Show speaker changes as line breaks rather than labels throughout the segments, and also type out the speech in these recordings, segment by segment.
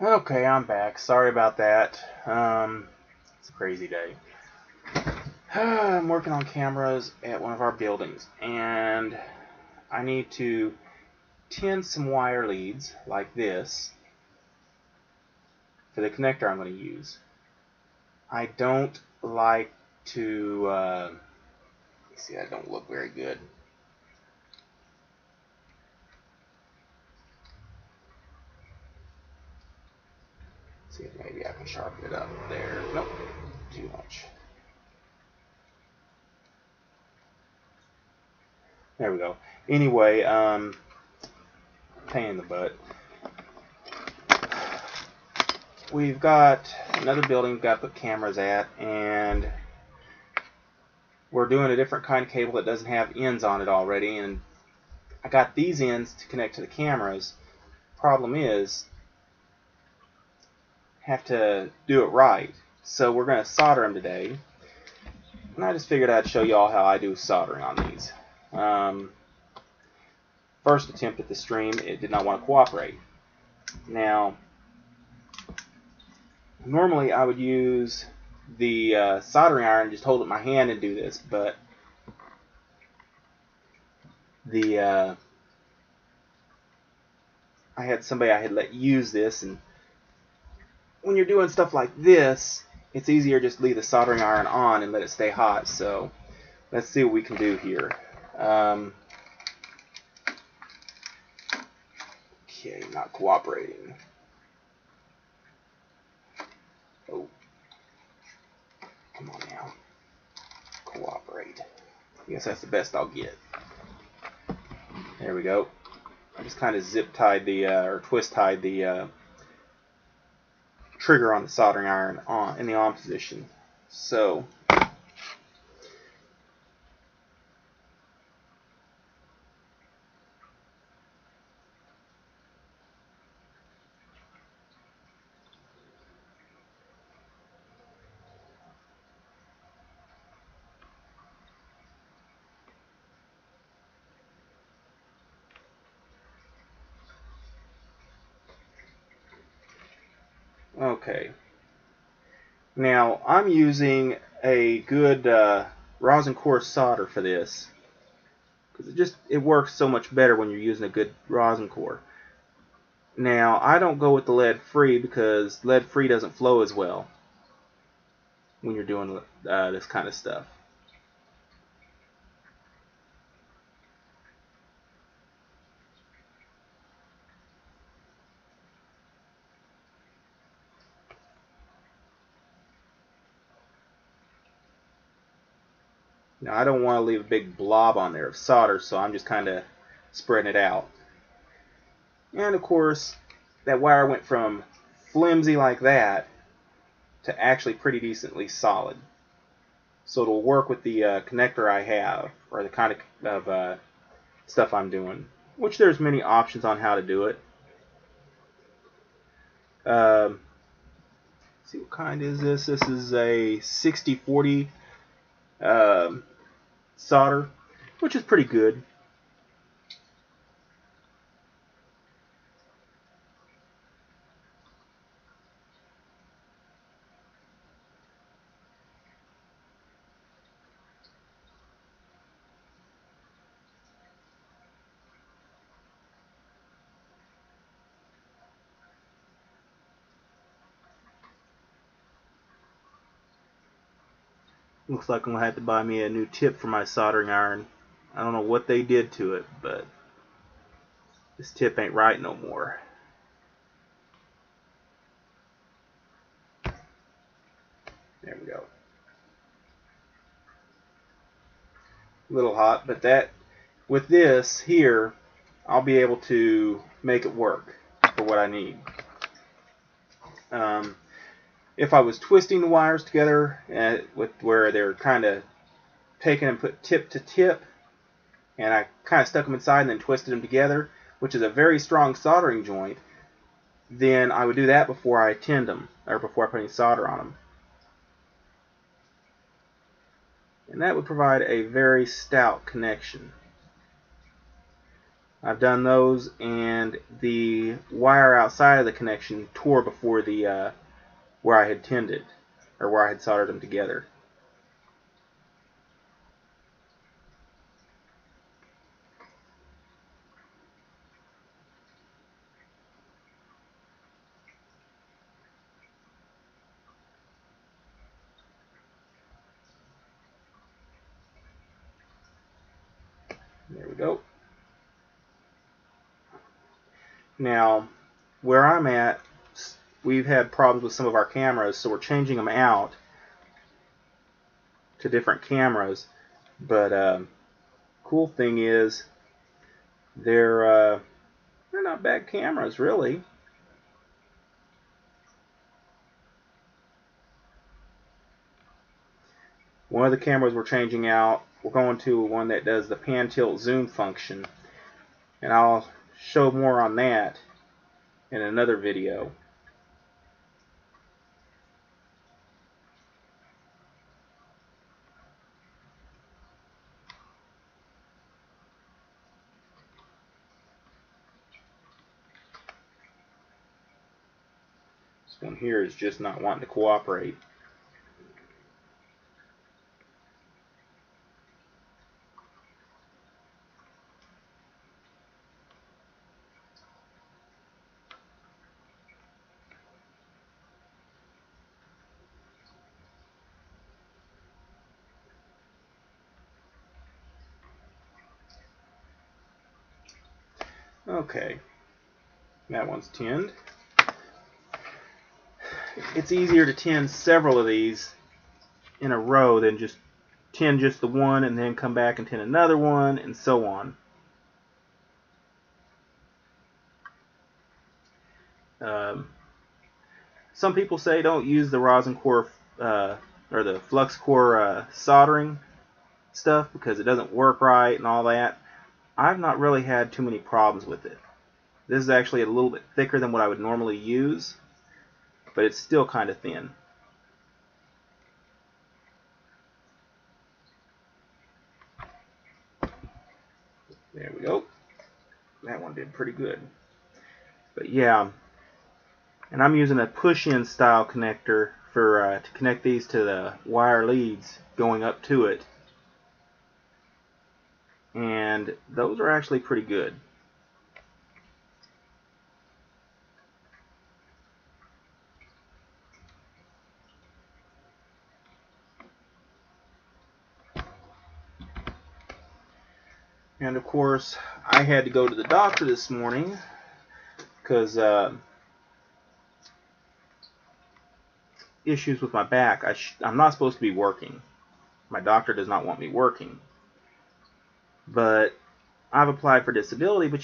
Okay, I'm back. Sorry about that. It's a crazy day. I'm working on cameras at one of our buildings, and I need to tend some wire leads like this for the connector I'm going to use. I don't like to. See, that don't look very good. See if maybe I can sharpen it up there. Nope, too much. There we go. Anyway, pain in the butt. We've got another building we've got to put cameras at, and we're doing a different kind of cable that doesn't have ends on it already, and I got these ends to connect to the cameras. Problem is, have to do it right. So we're going to solder them today, and I just figured I'd show you all how I do soldering on these. First attempt at the stream, it did not want to cooperate. Now, normally I would use the soldering iron and just hold it in my hand and do this, but I had somebody I had let use this, and when you're doing stuff like this, it's easier just to leave the soldering iron on and let it stay hot. So let's see what we can do here. Okay, not cooperating. Oh, come on now. Cooperate. I guess that's the best I'll get. There we go. I just kind of zip tied or twist tied the trigger on the soldering iron in the on position. So okay. Now I'm using a good rosin core solder for this, because it works so much better when you're using a good rosin core. Now I don't go with the lead free because lead free doesn't flow as well when you're doing this kind of stuff. Now I don't want to leave a big blob on there of solder, so I'm just kind of spreading it out. And of course, that wire went from flimsy like that to actually pretty decently solid. So it'll work with the connector I have, or the kind of stuff I'm doing, which there's many options on how to do it. See, what kind is this? This is a 6040 solder, which is pretty good. Looks like I'm going to have to buy me a new tip for my soldering iron. I don't know what they did to it, but this tip ain't right no more. There we go. A little hot, but with this here, I'll be able to make it work for what I need. If I was twisting the wires together with where they're kind of taken and put tip to tip, and I kind of stuck them inside and then twisted them together, which is a very strong soldering joint, then I would do that before I tinned them, or before I put any solder on them. And that would provide a very stout connection. I've done those, and the wire outside of the connection tore before the where I had tinned it, or where I had soldered them together. There we go. Now, where I'm at, we've had problems with some of our cameras, so we're changing them out to different cameras. But cool thing is, they're not bad cameras, really. One of the cameras we're changing out, we're going to one that does the pan tilt zoom function, and I'll show more on that in another video. This one here is just not wanting to cooperate. Okay, that one's tinned. It's easier to tin several of these in a row than just tin just the one and then come back and tin another one, and so on. Some people say don't use the rosin core or the flux core soldering stuff because it doesn't work right and all that. I've not really had too many problems with it. This is actually a little bit thicker than what I would normally use, but it's still kind of thin. There we go. That one did pretty good. But yeah, and I'm using a push-in style connector for to connect these to the wire leads going up to it. And those are actually pretty good. And of course, I had to go to the doctor this morning because issues with my back. I'm not supposed to be working. My doctor does not want me working. But I've applied for disability, but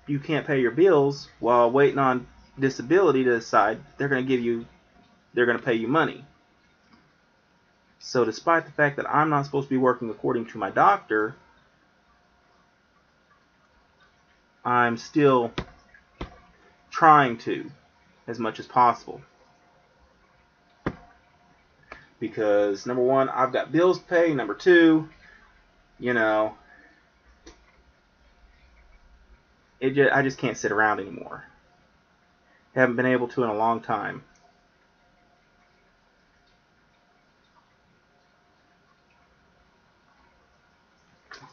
you can't pay your bills while waiting on disability to decide they're going to pay you money. So despite the fact that I'm not supposed to be working according to my doctor, I'm still trying to as much as possible. Because number one, I've got bills to pay. Number two, I just can't sit around anymore. Haven't been able to in a long time.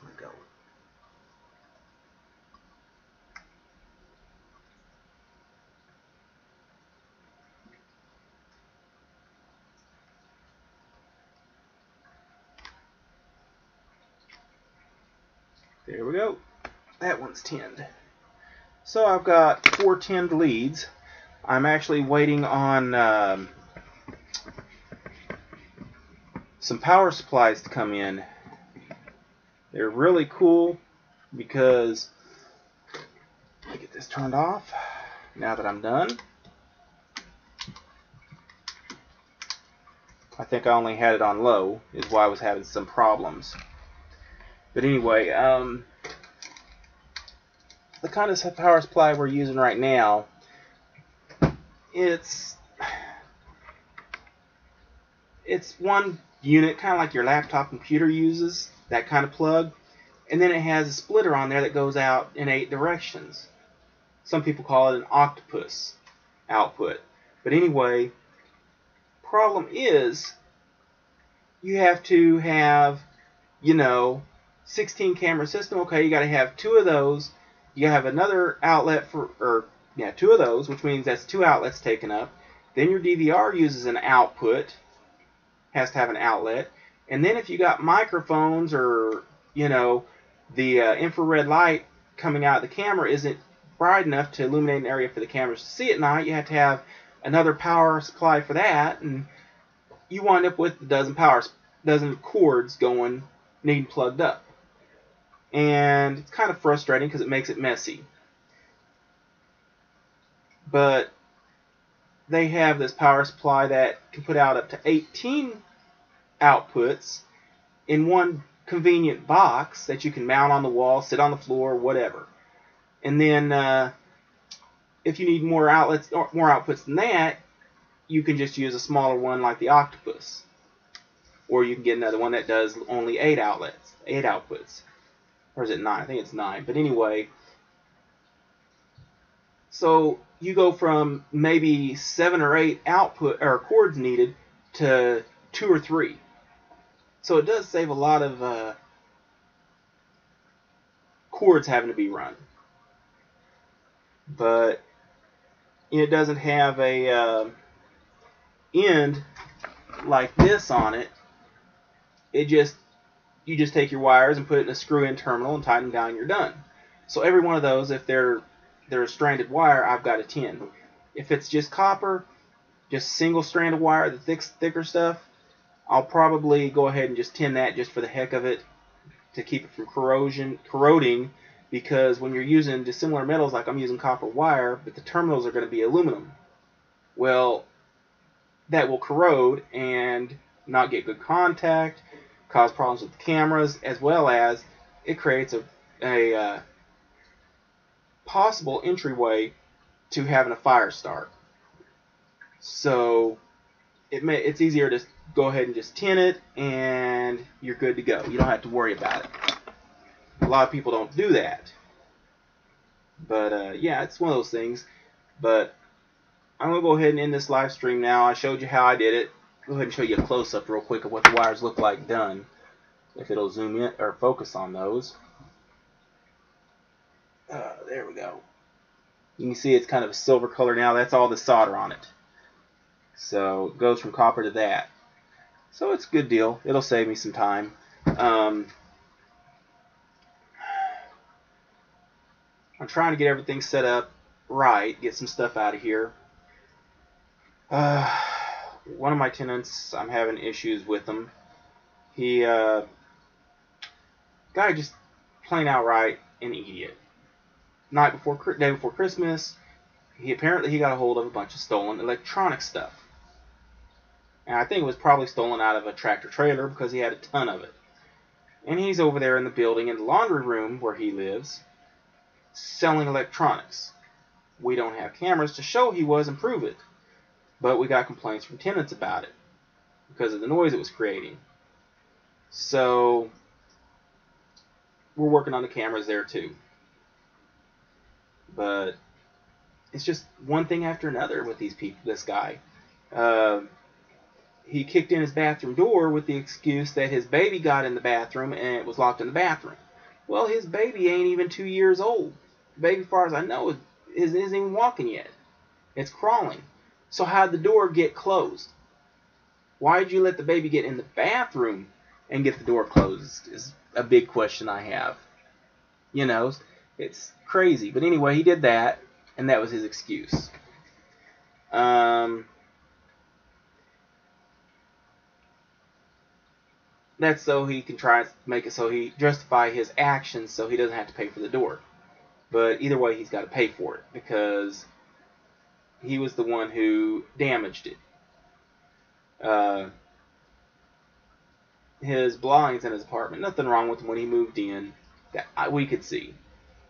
Let go. There we go. That one's tinned. So I've got 4 tinned leads. I'm actually waiting on some power supplies to come in. They're really cool because, let me get this turned off now that I'm done. I think I only had it on low, is why I was having some problems. But anyway, the kind of power supply we're using right now, it's one unit, kind of like your laptop computer uses, that kind of plug. and then it has a splitter on there that goes out in 8 directions. Some people call it an octopus output. But anyway, problem is you have to have, 16 camera system. Okay, you got to have 2 of those. You have another outlet for, 2 of those, which means that's 2 outlets taken up. Then your DVR uses an output, has to have an outlet. And then if you got microphones or, the infrared light coming out of the camera isn't bright enough to illuminate an area for the cameras to see at night, you have to have another power supply for that, and you wind up with a dozen cords needing plugged up. And it's kind of frustrating because it makes it messy. But they have this power supply that can put out up to 18 outputs in one convenient box that you can mount on the wall, sit on the floor, whatever. And then if you need more outlets or more outputs than that, you can just use a smaller one like the Octopus. Or you can get another one that does only 8 outputs. Or is it 9? I think it's 9. But anyway, so you go from maybe 7 or 8 output or cords needed to 2 or 3. So it does save a lot of cords having to be run. But it doesn't have a end like this on it. You just take your wires and put it in a screw-in terminal and tighten them down and you're done. So every one of those, if they're a stranded wire, I've got a tin. If it's just copper, just single strand of wire, the thicker stuff, I'll probably go ahead and just tin that just for the heck of it to keep it from corroding, because when you're using dissimilar metals, like I'm using copper wire, but the terminals are going to be aluminum. Well, that will corrode and not get good contact, cause problems with the cameras, as well as it creates a possible entryway to having a fire start. So it's easier to go ahead and just tin it and you're good to go. You don't have to worry about it. A lot of people don't do that. But yeah, it's one of those things. But I'm going to go ahead and end this live stream now. I showed you how I did it. Go ahead and show you a close-up real quick of what the wires look like done, if it'll zoom in or focus on those. There we go. You can see it's kind of a silver color now. That's all the solder on it. So it goes from copper to that. So it's a good deal. It'll save me some time. I'm trying to get everything set up right, get some stuff out of here. One of my tenants, I'm having issues with him. He, guy just plain outright an idiot. Day before Christmas, he got a hold of a bunch of stolen electronic stuff. And I think it was probably stolen out of a tractor trailer because he had a ton of it. And he's over there in the building, in the laundry room where he lives, selling electronics. We don't have cameras to show he was and prove it. But we got complaints from tenants about it because of the noise it was creating. So we're working on the cameras there too. But it's just one thing after another with this guy. He kicked in his bathroom door with the excuse that his baby got in the bathroom and it was locked in the bathroom. Well, his baby ain't even 2 years old. The baby, as far as I know, isn't even walking yet. It's crawling. So how'd the door get closed? Why did you let the baby get in the bathroom and get the door closed is a big question I have. It's crazy. But anyway, he did that, and that was his excuse. That's so he can try to make it so he justify his actions so he doesn't have to pay for the door. But either way, he's got to pay for it because he was the one who damaged it. His blinds in his apartment, nothing wrong with them when he moved in that we could see.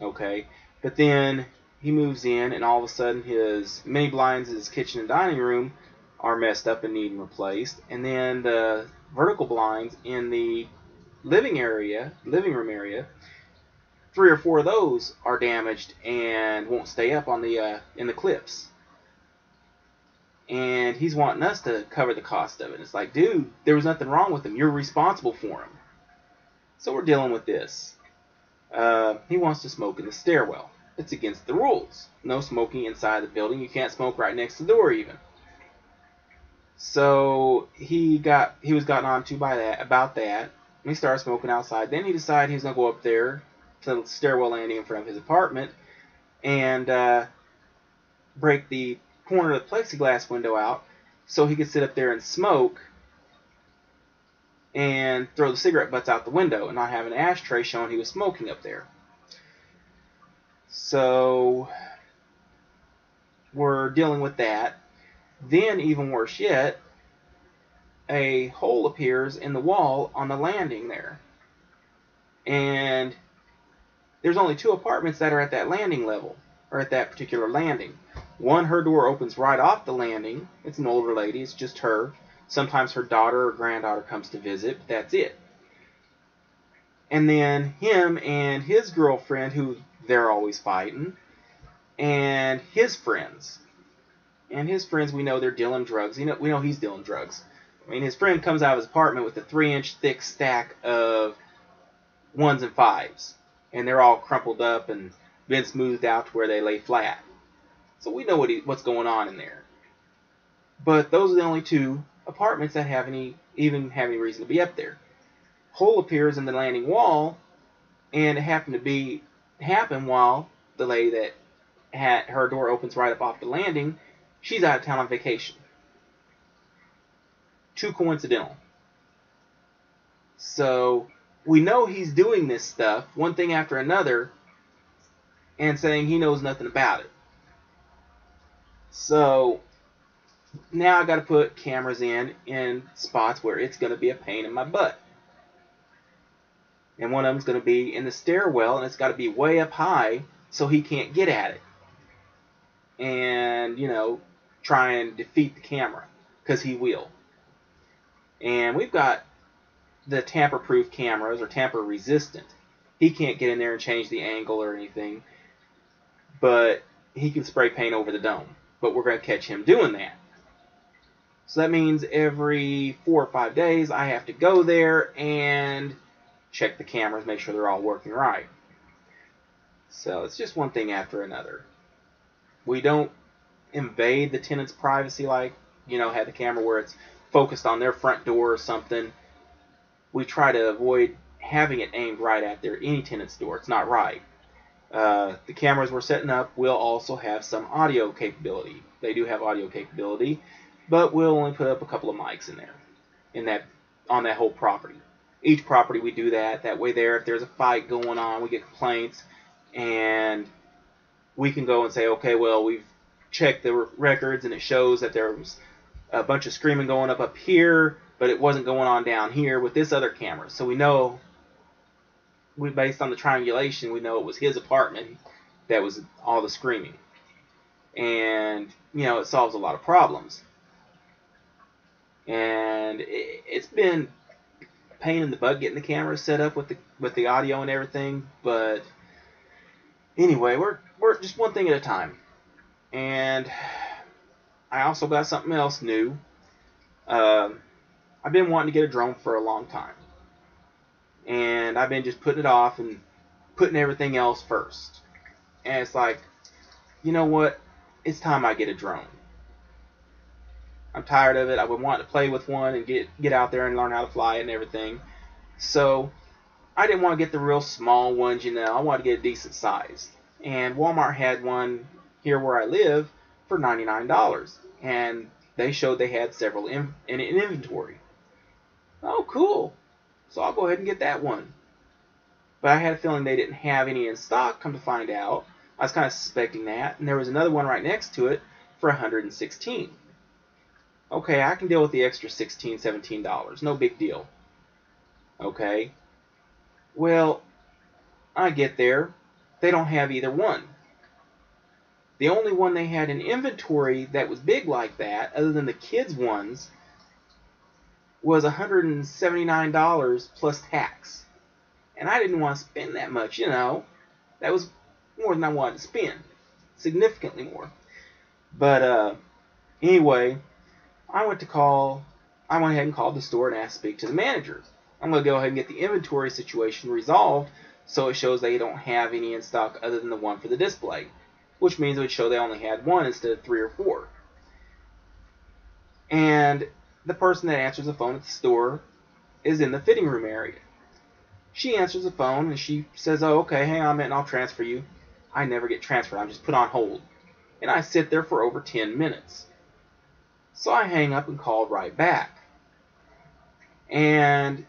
Okay? But then he moves in and all of a sudden his mini blinds in his kitchen and dining room are messed up and need replaced. And then the vertical blinds in the living room area, 3 or 4 of those are damaged and won't stay up on the in the clips. And he's wanting us to cover the cost of it. It's like, dude, there was nothing wrong with them. You're responsible for them. So we're dealing with this. He wants to smoke in the stairwell. It's against the rules. No smoking inside the building. You can't smoke right next to the door even. So he was gotten on to about that. And he started smoking outside. Then he decided he was going to go up there to the stairwell landing in front of his apartment and break the corner of the plexiglass window out so he could sit up there and smoke and throw the cigarette butts out the window and not have an ashtray showing he was smoking up there. So we're dealing with that. Then, even worse yet, a hole appears in the wall on the landing there. And there's only 2 apartments that are at that landing level, or at that particular landing. One, her door opens right off the landing. It's an older lady. It's just her. Sometimes her daughter or granddaughter comes to visit, but that's it. And then him and his girlfriend, who they're always fighting, and his friends. And his friends, we know they're dealing drugs. We know he's dealing drugs. I mean, his friend comes out of his apartment with a 3-inch thick stack of 1s and 5s. And they're all crumpled up and been smoothed out to where they lay flat. So we know what's going on in there. But those are the only 2 apartments that have any reason to be up there. Hole appears in the landing wall, and it happened while the lady that had her door opens right up off the landing, she's out of town on vacation. Too coincidental. So we know he's doing this stuff, one thing after another, and saying he knows nothing about it. So now I got to put cameras in spots where it's going to be a pain in my butt. And one of them's going to be in the stairwell, and it's got to be way up high so he can't get at it. And, try and defeat the camera, because he will. And we've got the tamper-proof cameras, or tamper-resistant. He can't get in there and change the angle or anything, but he can spray paint over the dome. But we're going to catch him doing that. So that means every 4 or 5 days I have to go there and check the cameras, make sure they're all working right. So it's just one thing after another. We don't invade the tenant's privacy like, have the camera where it's focused on their front door or something. We try to avoid having it aimed right at any tenant's door. It's not right. The cameras we're setting up will also have some audio capability. They do have audio capability, but we'll only put up a couple of mics in there, on that whole property. Each property we do that. That way if there's a fight going on, we get complaints, and we can go and say, okay, well, we've checked the records, and it shows that there was a bunch of screaming going up here, but it wasn't going on down here with this other camera. So we know, based on the triangulation, we know it was his apartment that was all the screaming. And, it solves a lot of problems. And it's been a pain in the butt getting the camera set up with the audio and everything, but anyway, we're just one thing at a time. And I also got something else new. I've been wanting to get a drone for a long time. And I've been just putting it off and putting everything else first. And it's like, you know what? It's time I get a drone. I'm tired of it. I've been wanting to play with one and get out there and learn how to fly it and everything. So I didn't want to get the real small ones, I wanted to get a decent size. And Walmart had one here where I live for $99. And they showed they had several in inventory. Oh, cool. So I'll go ahead and get that one. But I had a feeling they didn't have any in stock, come to find out. I was kind of suspecting that. And there was another one right next to it for $116. Okay, I can deal with the extra $16, $17. No big deal. Okay. Well, I get there. They don't have either one. The only one they had in inventory that was big like that, other than the kids' ones, was $179 plus tax. And I didn't want to spend that much, you know. That was more than I wanted to spend. Significantly more. But anyway, I went ahead and called the store and asked to speak to the manager. I'm going to go ahead and get the inventory situation resolved so it shows they don't have any in stock other than the one for the display. Which means it would show they only had one instead of 3 or 4. And the person that answers the phone at the store is in the fitting room area. She answers the phone and she says, "Oh, okay, hang on a minute and I'll transfer you." I never get transferred. I'm just put on hold. And I sit there for over 10 minutes. So I hang up and call right back. And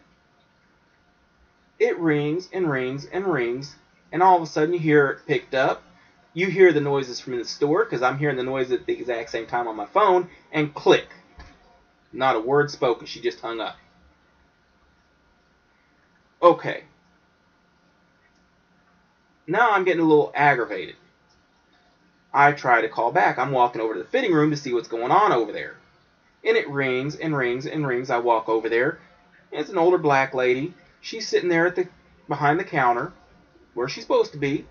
it rings and rings and rings. And all of a sudden you hear it picked up. You hear the noises from the store because I'm hearing the noise at the exact same time on my phone. And click. Not a word spoken. She just hung up. Okay. Now I'm getting a little aggravated. I try to call back. I'm walking over to the fitting room to see what's going on over there. And it rings and rings and rings. I walk over there. And it's an older black lady. She's sitting there behind the counter where she's supposed to be,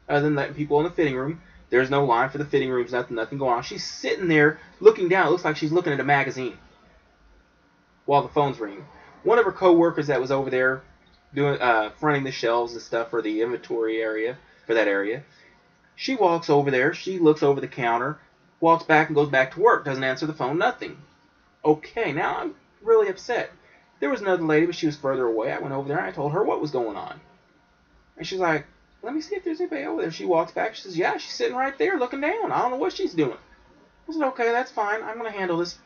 other than letting people in the fitting room. There's no line for the fitting rooms, nothing going on. She's sitting there looking down. It looks like she's looking at a magazine while the phone's ringing. One of her co-workers that was over there doing fronting the shelves and stuff for the inventory area, for that area, she walks over there. She looks over the counter, walks back and goes back to work. Doesn't answer the phone, nothing. Okay, now I'm really upset. There was another lady, but she was further away. I went over there and I told her what was going on. And she's like, "Let me see if there's anybody over there." She walks back. She says, "Yeah, she's sitting right there looking down. I don't know what she's doing." I said, "Okay, that's fine. I'm going to handle this.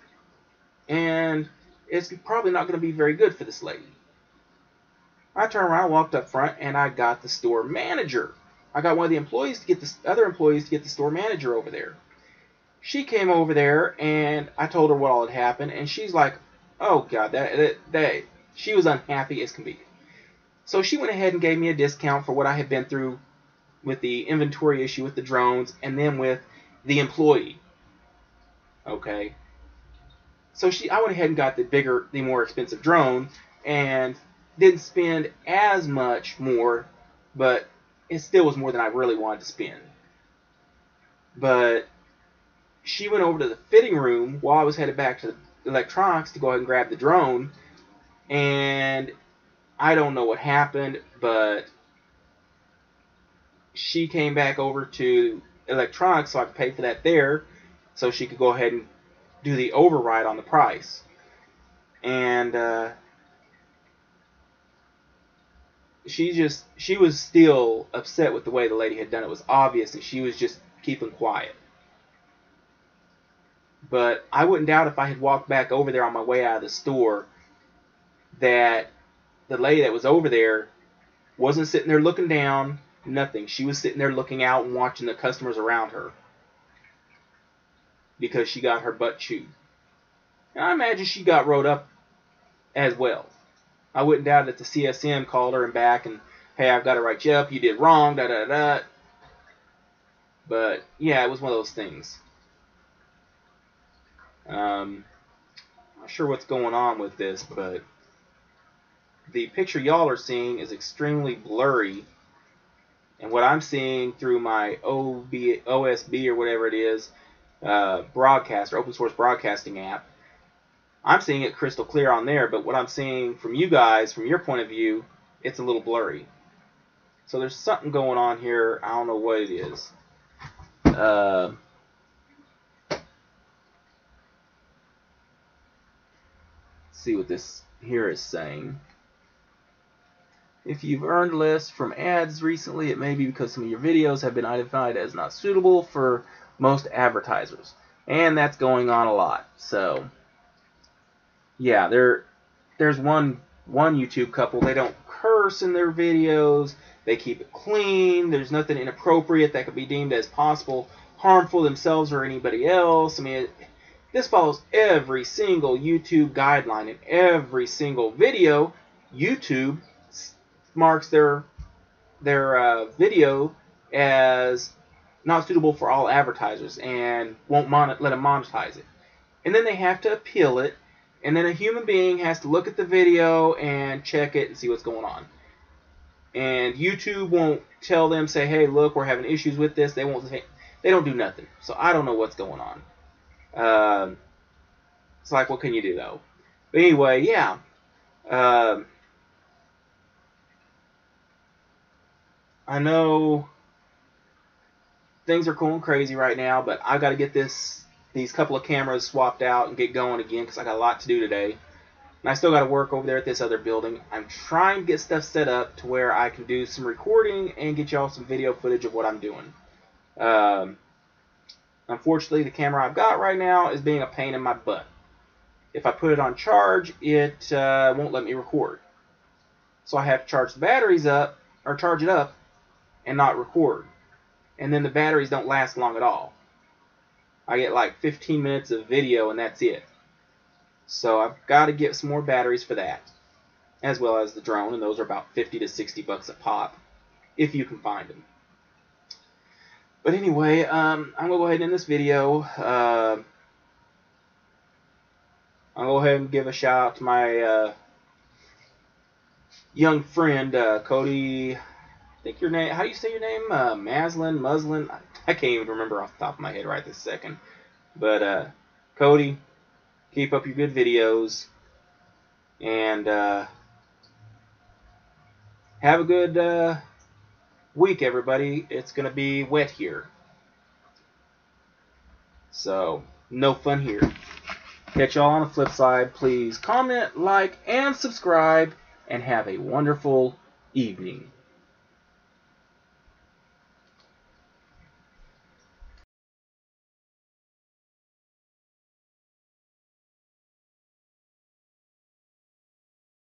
And it's probably not going to be very good for this lady." I turned around, walked up front, and I got the store manager. I got one of the employees to get the other employees to get the store manager over there. She came over there, and I told her what all had happened, and she's like, "Oh God, that she was unhappy as can be." So she went ahead and gave me a discount for what I had been through with the inventory issue with the drones, and then with the employee. Okay. So I went ahead and got the more expensive drone, and didn't spend as much more, but it still was more than I really wanted to spend. But she went over to the fitting room while I was headed back to the electronics to go ahead and grab the drone, and I don't know what happened, but she came back over to electronics so I could pay for that there, so she could go ahead and do the override on the price. And she was still upset with the way the lady had done it. It was obvious that she was just keeping quiet. But I wouldn't doubt if I had walked back over there on my way out of the store that the lady that was over there wasn't sitting there looking down, nothing. She was sitting there looking out and watching the customers around her because she got her butt chewed. And I imagine she got wrote up as well. I wouldn't doubt that the CSM called her and back and, "Hey, I've got to write you up. You did wrong, da-da-da." But, yeah, it was one of those things. Not sure what's going on with this, but the picture y'all are seeing is extremely blurry. And what I'm seeing through my OSB or whatever it is, broadcast or open source broadcasting app, I'm seeing it crystal clear on there, but what I'm seeing from you guys, from your point of view, it's a little blurry. So there's something going on here. I don't know what it is. Let's see what this here is saying. If you've earned less from ads recently, it may be because some of your videos have been identified as not suitable for most advertisers. And that's going on a lot. So, yeah, there's one YouTube couple. They don't curse in their videos. They keep it clean. There's nothing inappropriate that could be deemed as possible harmful themselves or anybody else. I mean, this follows every single YouTube guideline. In every single video, YouTube marks their video as not suitable for all advertisers and won't let them monetize it. And then they have to appeal it, And then a human being has to look at the video and check it and see what's going on. And YouTube won't tell them, say, hey, look, we're having issues with this. They won't say, they don't do nothing. So I don't know what's going on. It's like, what can you do, though? But anyway, yeah. I know things are going crazy right now, but I got to get these couple of cameras swapped out and get going again because I got a lot to do today. And I still got to work over there at this other building. I'm trying to get stuff set up to where I can do some recording and get y'all some video footage of what I'm doing. Unfortunately, the camera I've got right now is being a pain in my butt. If I put it on charge, it won't let me record. So I have to charge the batteries up, or charge it up, and not record. And then the batteries don't last long at all. I get like 15 minutes of video and that's it. So I've got to get some more batteries for that, as well as the drone, and those are about 50 to 60 bucks a pop, if you can find them. But anyway, I'm going to go ahead and end this video. I'll go ahead and give a shout out to my young friend, Cody. I think your name, how do you say your name? Muslin? I can't even remember off the top of my head right this second. But Cody, keep up your good videos. And have a good week, everybody. It's going to be wet here. So, no fun here. Catch y'all on the flip side. Please comment, like, and subscribe. And have a wonderful evening.